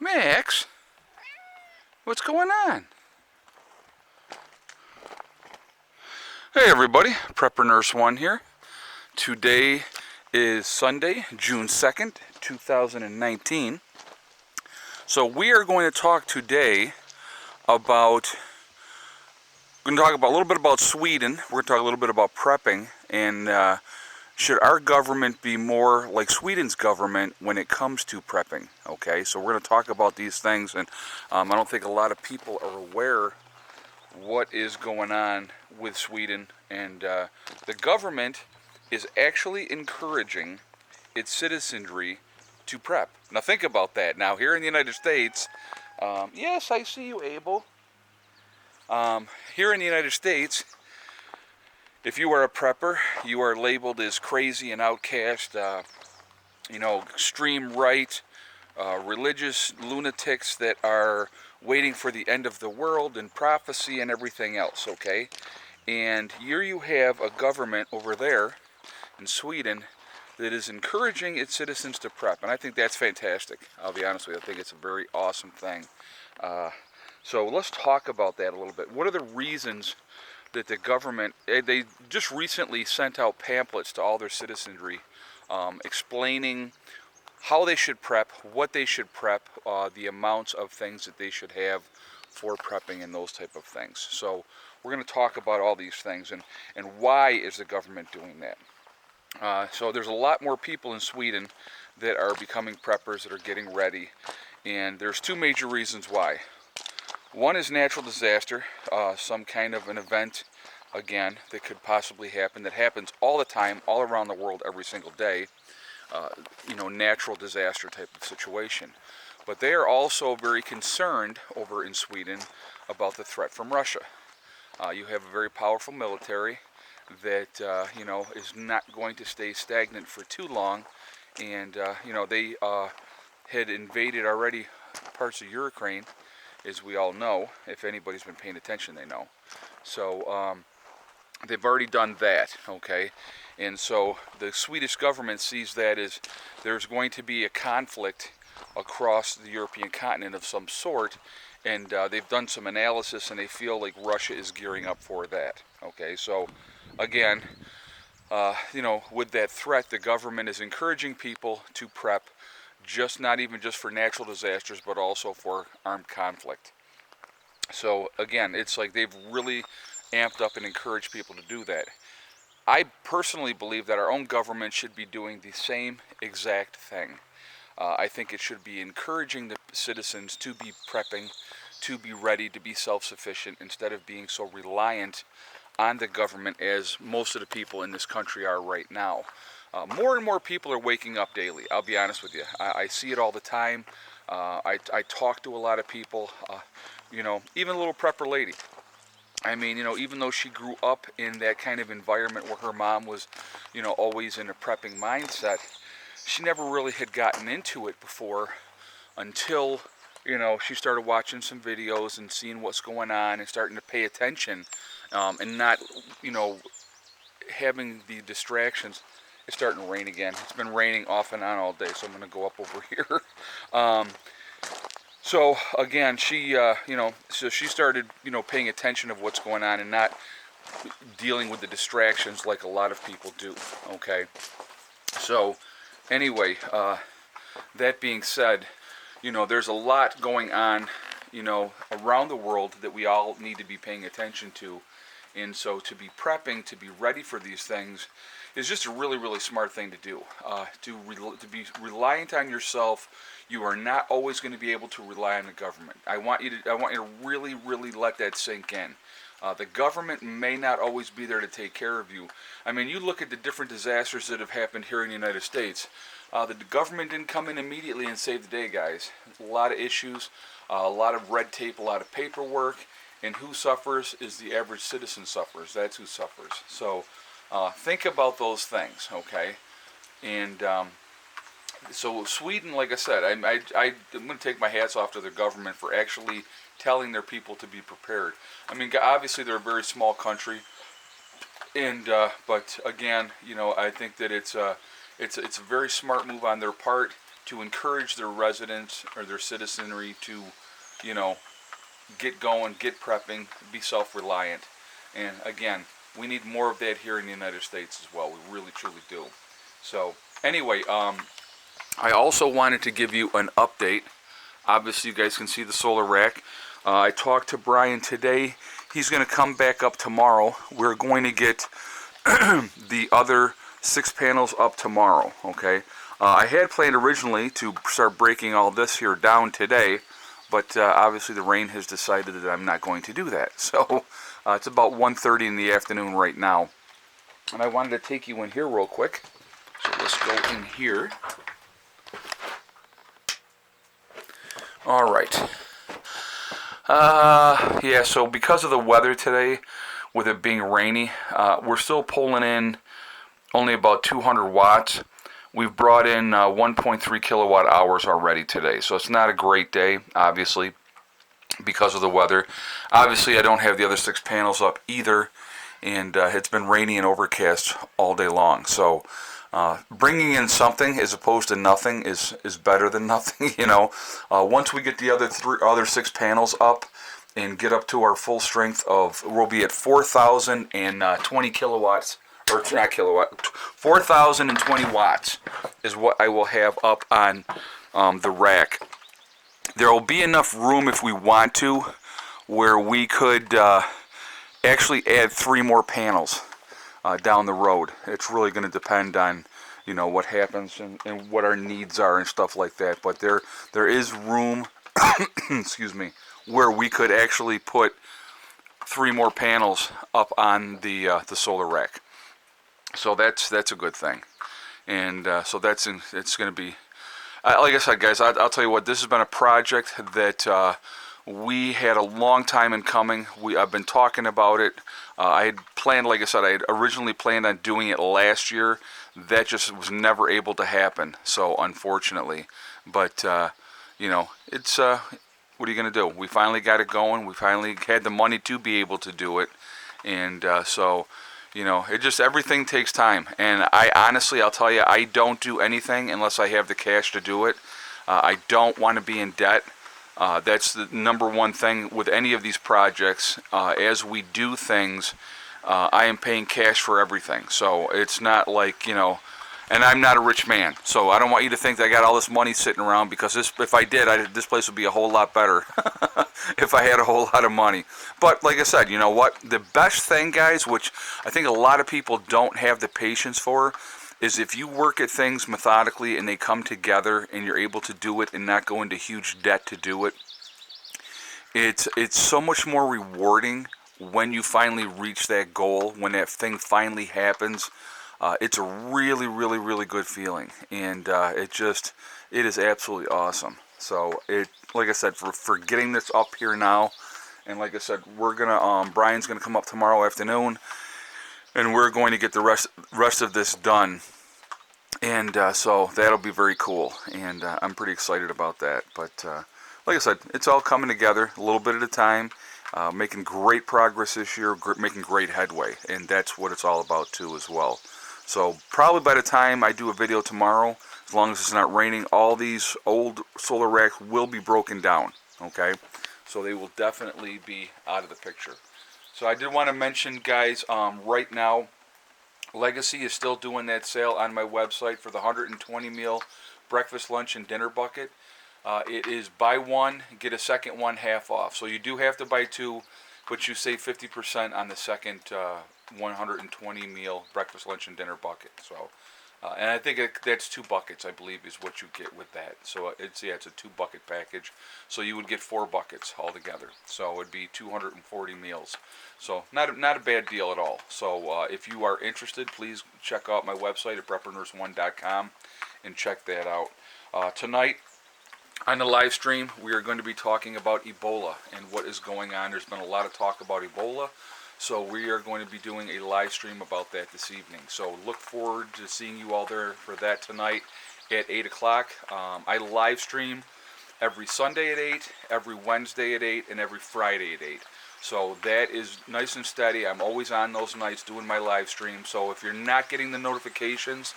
Max, what's going on? Hey everybody, Prepper Nurse 1 here. Today is Sunday, June 2nd, 2019. So we are going to talk today about, a little bit about Sweden. We're going to talk a little bit about prepping and should our government be more like Sweden's government when it comes to prepping? Okay, so we're going to talk about these things, and I don't think a lot of people are aware what is going on with Sweden, and the government is actually encouraging its citizenry to prep. Now think about that. Now here in the United States, yes, I see you, Abel. Here in the United States, if you are a prepper, you are labeled as crazy and outcast, extreme right, religious lunatics that are waiting for the end of the world and prophecy and everything else, okay? And here you have a government over there in Sweden that is encouraging its citizens to prep, and I think that's fantastic. I'll be honest with you, I think it's a very awesome thing. So let's talk about that a little bit. What are the reasons that the government, they just recently sent out pamphlets to all their citizenry explaining how they should prep, what they should prep, the amounts of things that they should have for prepping and those type of things. So we're going to talk about all these things and why is the government doing that. So there's a lot more people in Sweden that are becoming preppers, that are getting ready, and there's two major reasons why. One is natural disaster, some kind of an event, again, that could possibly happen, that happens all the time, all around the world, every single day. Natural disaster type of situation. But they are also very concerned over in Sweden about the threat from Russia. You have a very powerful military that, is not going to stay stagnant for too long. And, they had invaded already parts of Ukraine, as we all know. If anybody's been paying attention, they know. So they've already done that, okay? And so the Swedish government sees that as there's going to be a conflict across the European continent of some sort, and they've done some analysis and they feel like Russia is gearing up for that, okay? So again, with that threat, the government is encouraging people to prep, not even just for natural disasters, but also for armed conflict. So again, it's like they've really amped up and encouraged people to do that. I personally believe that our own government should be doing the same exact thing. I think it should be encouraging the citizens to be prepping, to be ready, to be self-sufficient, instead of being so reliant on the government as most of the people in this country are right now. More and more people are waking up daily, I'll be honest with you. I see it all the time. I talk to a lot of people, even a little prepper lady. I mean, even though she grew up in that kind of environment where her mom was, always in a prepping mindset, she never really had gotten into it before until, she started watching some videos and seeing what's going on and starting to pay attention and not, having the distractions. It's starting to rain again. It's been raining off and on all day, so I'm going to go up over here. So again, she, so she started, paying attention of what's going on and not dealing with the distractions like a lot of people do. Okay. So anyway, that being said, there's a lot going on, around the world that we all need to be paying attention to. And so to be prepping, to be ready for these things, is just a really, really smart thing to do. To be reliant on yourself. You are not always going to be able to rely on the government. I want you to really, really let that sink in. The government may not always be there to take care of you. I mean, you look at the different disasters that have happened here in the United States. The government didn't come in immediately and save the day, guys. A lot of issues, a lot of red tape, a lot of paperwork, and who suffers is the average citizen suffers. That's who suffers. So think about those things, okay? And so Sweden, like I said, I'm going to take my hats off to the government for actually telling their people to be prepared. I mean, obviously they're a very small country, and but again, I think that it's a very smart move on their part. to encourage their residents or their citizenry to, you know, get going, get prepping, be self-reliant. And again, we need more of that here in the United States as well. We really, truly do. So anyway, I also wanted to give you an update. Obviously, you guys can see the solar rack. I talked to Brian today. He's going to come back up tomorrow. We're going to get the other 6 panels up tomorrow, okay? I had planned originally to start breaking all this here down today, but obviously the rain has decided that I'm not going to do that. So it's about 1:30 in the afternoon right now. And I wanted to take you in here real quick. So let's go in here. All right. Yeah, so because of the weather today, with it being rainy, we're still pulling in only about 200 watts. We've brought in 1.3 kilowatt hours already today, so it's not a great day, obviously, because of the weather. Obviously, I don't have the other 6 panels up either, and it's been rainy and overcast all day long. So bringing in something as opposed to nothing is better than nothing, you know. Once we get the other 6 panels up and get up to our full strength of, we'll be at 4,020 kilowatts, or not kilowatt, 4,020 watts is what I will have up on the rack. There will be enough room if we want to, where we could actually add 3 more panels down the road. It's really going to depend on, you know, what happens and what our needs are and stuff like that. But there is room, excuse me, where we could actually put 3 more panels up on the solar rack. So that's a good thing, and so it's going to be, like I said, guys. I'll tell you what, this has been a project that we had a long time in coming. I've been talking about it. I had planned, like I said, I had originally planned on doing it last year. That just was never able to happen. So unfortunately, but you know, it's what are you going to do? We finally got it going. We finally had the money to be able to do it, and so. You know, everything takes time, and I'll tell you, I don't do anything unless I have the cash to do it. I don't want to be in debt. That's the number one thing with any of these projects. As we do things, I am paying cash for everything, so it's not like, you know, and I'm not a rich man, so I don't want you to think that I got all this money sitting around, because if I did, this place would be a whole lot better if I had a whole lot of money. But like I said, you know what? The best thing, guys, which I think a lot of people don't have the patience for, is if you work at things methodically and they come together and you're able to do it and not go into huge debt to do it. It's so much more rewarding when you finally reach that goal, when that thing finally happens. It's a really, really, really good feeling, and it is absolutely awesome. So like I said, for getting this up here now, and like I said, we're gonna Brian's gonna come up tomorrow afternoon, and we're going to get the rest of this done, and so that'll be very cool, and I'm pretty excited about that. But like I said, it's all coming together a little bit at a time. Making great progress this year, making great headway, and that's what it's all about too as well. So probably by the time I do a video tomorrow, as long as it's not raining, all these old solar racks will be broken down, okay? So they will definitely be out of the picture. So I did want to mention, guys, right now, Legacy is still doing that sale on my website for the 120 meal breakfast, lunch, and dinner bucket. It is buy one, get a second one half off. So you do have to buy 2, but you save 50% on the second 120 meal breakfast, lunch, and dinner bucket. So, and I think that's 2 buckets, I believe, is what you get with that. So it's a 2 bucket package. So you would get 4 buckets altogether. So it would be 240 meals. So not a bad deal at all. So if you are interested, please check out my website at preppernurse1.com and check that out. Tonight, on the live stream, we are going to be talking about Ebola and what is going on. There's been a lot of talk about Ebola, so we are going to be doing a live stream about that this evening. So look forward to seeing you all there for that tonight at 8 o'clock. I live stream every Sunday at 8, every Wednesday at 8, and every Friday at 8. So that is nice and steady. I'm always on those nights doing my live stream. So if you're not getting the notifications,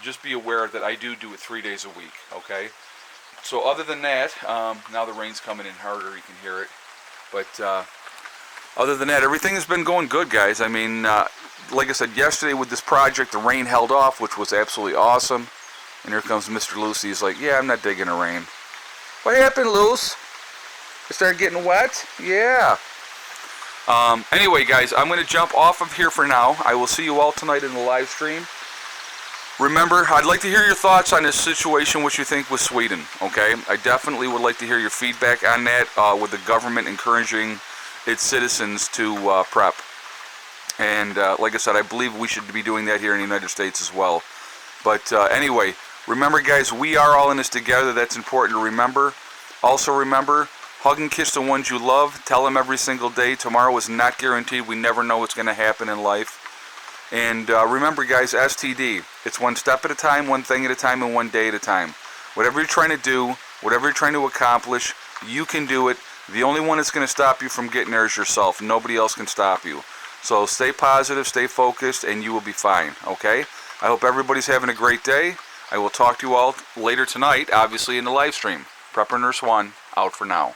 just be aware that I do it 3 days a week, okay? So other than that, now the rain's coming in harder, you can hear it. But other than that, everything has been going good, guys. I mean, like I said, yesterday with this project, the rain held off, which was absolutely awesome. And here comes Mr. Lucy. He's like, yeah, I'm not digging the rain. What happened, Luce? It started getting wet? Yeah. Anyway, guys, I'm going to jump off of here for now. I will see you all tonight in the live stream. Remember, I'd like to hear your thoughts on this situation, what you think with Sweden, okay? I definitely would like to hear your feedback on that, with the government encouraging its citizens to prep. And like I said, I believe we should be doing that here in the United States as well. But anyway, remember, guys, we are all in this together. That's important to remember. Also remember, hug and kiss the ones you love. Tell them every single day. Tomorrow is not guaranteed. We never know what's going to happen in life. And remember, guys, STD. It's one step at a time, one thing at a time, and one day at a time. Whatever you're trying to do, whatever you're trying to accomplish, you can do it. The only one that's going to stop you from getting there is yourself. Nobody else can stop you. So stay positive, stay focused, and you will be fine, okay? I hope everybody's having a great day. I will talk to you all later tonight, obviously in the live stream. Prepper Nurse 1, out for now.